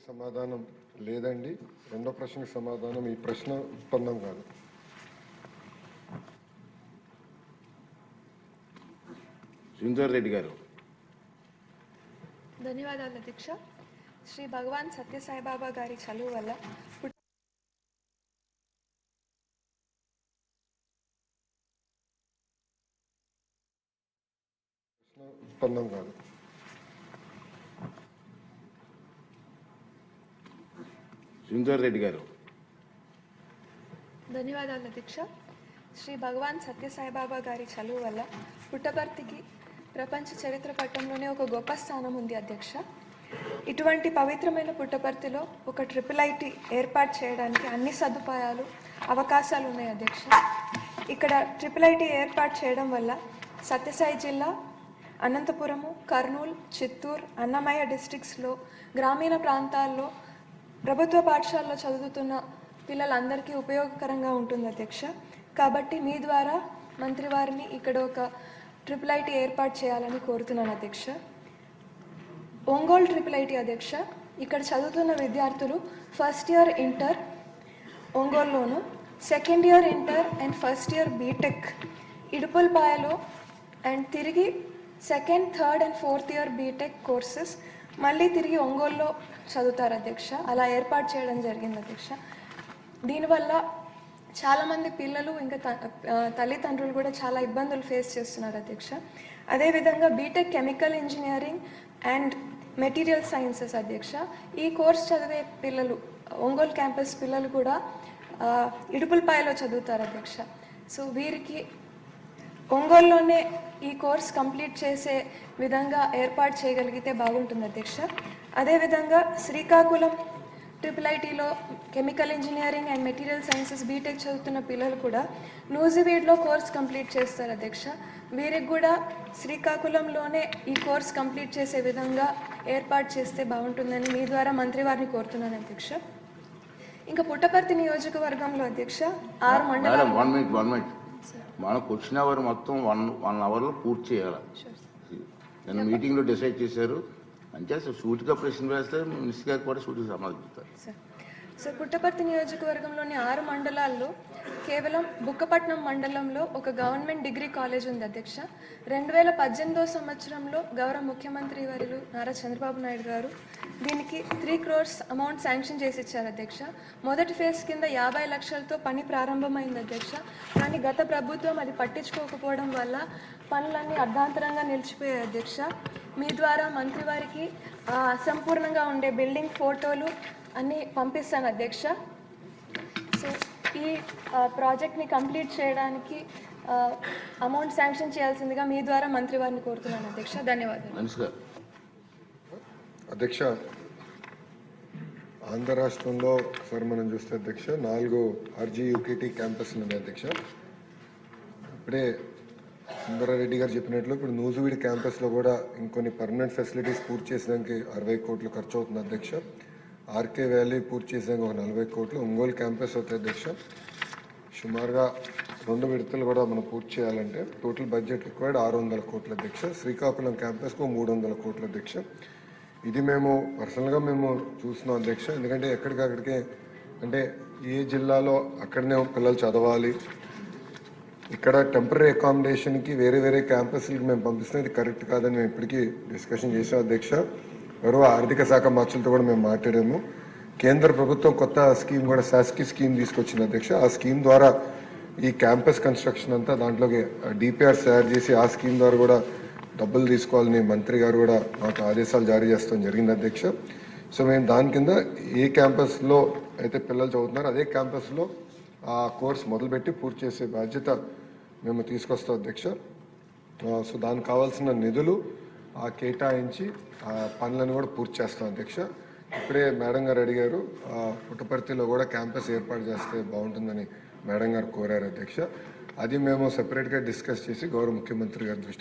సమాధానం లేదండి. రెండో ప్రశ్నకి సమాధానం ఈ ప్రశ్న ఉత్పన్నం కాదు. శ్రీధర్ రెడ్డి గారు. ధన్యవాదాలు అధ్యక్ష. శ్రీ భగవాన్ సత్యసాయిబాబా గారి చలువు వల్ల ప్రశ్న ఉత్పన్నం కాదు. శ్రీధర్ రెడ్డి గారు. ధన్యవాదాలు అధ్యక్ష. శ్రీ భగవాన్ సత్యసాయిబాబా గారి చలువు వల్ల పుట్టపర్తికి ప్రపంచ చరిత్ర పట్టంలోనే ఒక గొప్ప స్థానం ఉంది అధ్యక్ష. ఇటువంటి పవిత్రమైన పుట్టపర్తిలో ఒక IIIT ఏర్పాటు చేయడానికి అన్ని సదుపాయాలు అవకాశాలు ఉన్నాయి అధ్యక్ష. ఇక్కడ IIIT ఏర్పాటు చేయడం వల్ల సత్యసాయి జిల్లా, అనంతపురము, కర్నూలు, చిత్తూరు, అన్నమయ్య డిస్ట్రిక్ట్స్లో గ్రామీణ ప్రాంతాల్లో ప్రభుత్వ పాఠశాలలో చదువుతున్న పిల్లలందరికీ ఉపయోగకరంగా ఉంటుంది అధ్యక్ష. కాబట్టి మీ ద్వారా మంత్రివారిని ఇక్కడ ఒక IIIT ఏర్పాటు చేయాలని కోరుతున్నాను అధ్యక్ష. ఒంగోలు IIIT అధ్యక్ష, ఇక్కడ చదువుతున్న విద్యార్థులు ఫస్ట్ ఇయర్ ఇంటర్ ఒంగోలులోను, second year inter and first year BTech ఇడుపులపాయలో, అండ్ తిరిగి second, third and fourth year BTech courses మళ్ళీ తిరిగి ఒంగోలులో చదువుతారు అధ్యక్ష. అలా ఏర్పాటు చేయడం జరిగింది అధ్యక్ష. దీనివల్ల చాలామంది పిల్లలు ఇంకా తల్లిదండ్రులు కూడా చాలా ఇబ్బందులు ఫేస్ చేస్తున్నారు అధ్యక్ష. అదేవిధంగా BTech chemical engineering and material sciences అధ్యక్ష, ఈ కోర్స్ చదివే పిల్లలు, ఒంగోలు క్యాంపస్ పిల్లలు కూడా ఇడుపులపాయలో చదువుతారు అధ్యక్ష. సో వీరికి ఒంగోలులోనే ఈ కోర్స్ కంప్లీట్ చేసే విధంగా ఏర్పాటు చేయగలిగితే బాగుంటుంది అధ్యక్ష. అదేవిధంగా శ్రీకాకుళం IIITలో chemical engineering and material sciences BTech చదువుతున్న పిల్లలు కూడా నూజివీడ్లో కోర్స్ కంప్లీట్ చేస్తారు అధ్యక్ష. వీరికి కూడా శ్రీకాకుళంలోనే ఈ కోర్స్ కంప్లీట్ చేసే విధంగా ఏర్పాటు చేస్తే బాగుంటుందని మీ ద్వారా మంత్రివారిని కోరుతున్నాను అధ్యక్ష. ఇంకా పుట్టపర్తి నియోజకవర్గంలో అధ్యక్ష 6 మండలాలు. మనకు వచ్చిన అవర్ మొత్తం వన్ అవర్లో పూర్తి చేయాలి. నేను మీటింగ్లో డిసైడ్ చేశారు. అంటే సూటిగా ప్రశ్న వేస్తే మినిస్టర్ గారు కూడా సూటిగా సమాధానం. సార్, పుట్టపర్తి నియోజకవర్గంలోని 6 మండలాల్లో కేవలం బుక్కపట్నం మండలంలో ఒక గవర్నమెంట్ డిగ్రీ కాలేజ్ ఉంది అధ్యక్ష. 2018 సంవత్సరంలో గౌరవ ముఖ్యమంత్రి వర్యులు నారా చంద్రబాబు నాయుడు గారు దీనికి 3 crores అమౌంట్ శాంక్షన్ చేసి ఇచ్చారు అధ్యక్ష. మొదటి ఫేజ్ కింద 50 లక్షలతో పని ప్రారంభమైంది అధ్యక్ష. కానీ గత ప్రభుత్వం అది పట్టించుకోకపోవడం వల్ల పనులన్నీ అర్ధాంతరంగా నిలిచిపోయాయి అధ్యక్ష. మీ ద్వారా మంత్రివారికి అసంపూర్ణంగా ఉండే బిల్డింగ్ ఫోటోలు అన్నీ పంపిస్తాను అధ్యక్ష. సో ఈ ప్రాజెక్ట్ని కంప్లీట్ చేయడానికి అమౌంట్ శాంక్షన్ చేయాల్సిందిగా మీ ద్వారా మంత్రివారిని కోరుతున్నాను అధ్యక్ష. ధన్యవాదాలు అధ్యక్ష. ఆంధ్ర రాష్ట్రంలో ఒకసారి మనం చూస్తే అధ్యక్ష 4 RGUKT క్యాంపస్లు ఉన్నాయి అధ్యక్ష. ఇప్పుడే సుందరారెడ్డి గారు చెప్పినట్లు ఇప్పుడు నూజివీడ్ క్యాంపస్లో కూడా ఇంకొన్ని పర్మనెంట్ ఫెసిలిటీస్ పూర్తి చేసడానికి 60 కోట్లు ఖర్చు అవుతుంది అధ్యక్ష. ఆర్కే వ్యాలీ పూర్తి చేసాక ఒక 40 కోట్లు. ఒంగోలు క్యాంపస్ అవుతాయి అధ్యక్ష. సుమారుగా 2 విడతలు కూడా మనం పూర్తి చేయాలంటే టోటల్ బడ్జెట్ రిక్వైర్డ్ 600 కోట్లు అధ్యక్ష. శ్రీకాకుళం క్యాంపస్కు 300 కోట్లు అధ్యక్ష. ఇది మేము పర్సనల్గా మేము చూస్తున్నాం అధ్యక్ష. ఎందుకంటే ఎక్కడికక్కడికే అంటే ఏ జిల్లాలో అక్కడనే పిల్లలు చదవాలి, ఇక్కడ టెంపరీ అకామిడేషన్కి వేరే వేరే క్యాంపస్లకి మేము పంపిస్తున్నాం. ఇది కరెక్ట్ కాదని మేము ఇప్పటికీ డిస్కషన్ చేసాం అధ్యక్ష. గౌరవ ఆర్థిక శాఖ మంత్రులతో కూడా మేము మాట్లాడాము. కేంద్ర ప్రభుత్వం కొత్త స్కీమ్ కూడా శాస్కీ స్కీమ్ తీసుకొచ్చింది అధ్యక్ష. ఆ స్కీమ్ ద్వారా ఈ క్యాంపస్ కన్స్ట్రక్షన్ అంతా దాంట్లోకి DPRs తయారు చేసి ఆ స్కీమ్ ద్వారా కూడా డబ్బులు తీసుకోవాలని మంత్రి గారు కూడా మాకు ఆదేశాలు జారీ చేస్తాం జరిగింది అధ్యక్ష. సో మేము దాని కింద ఏ క్యాంపస్లో అయితే పిల్లలు చదువుతున్నారో అదే క్యాంపస్లో ఆ కోర్స్ మొదలుపెట్టి పూర్తి చేసే బాధ్యత మేము తీసుకొస్తాం అధ్యక్ష. సో దానికి కావాల్సిన నిధులు కేటాయించి ఆ పనులను కూడా పూర్తి చేస్తాం అధ్యక్ష. ఇప్పుడే మేడం గారు అడిగారు పుట్టపర్తిలో కూడా క్యాంపస్ ఏర్పాటు చేస్తే బాగుంటుందని మేడం గారు కోరారు అధ్యక్ష. అది మేము సెపరేట్గా డిస్కస్ చేసి గౌరవ ముఖ్యమంత్రి గారి దృష్టికి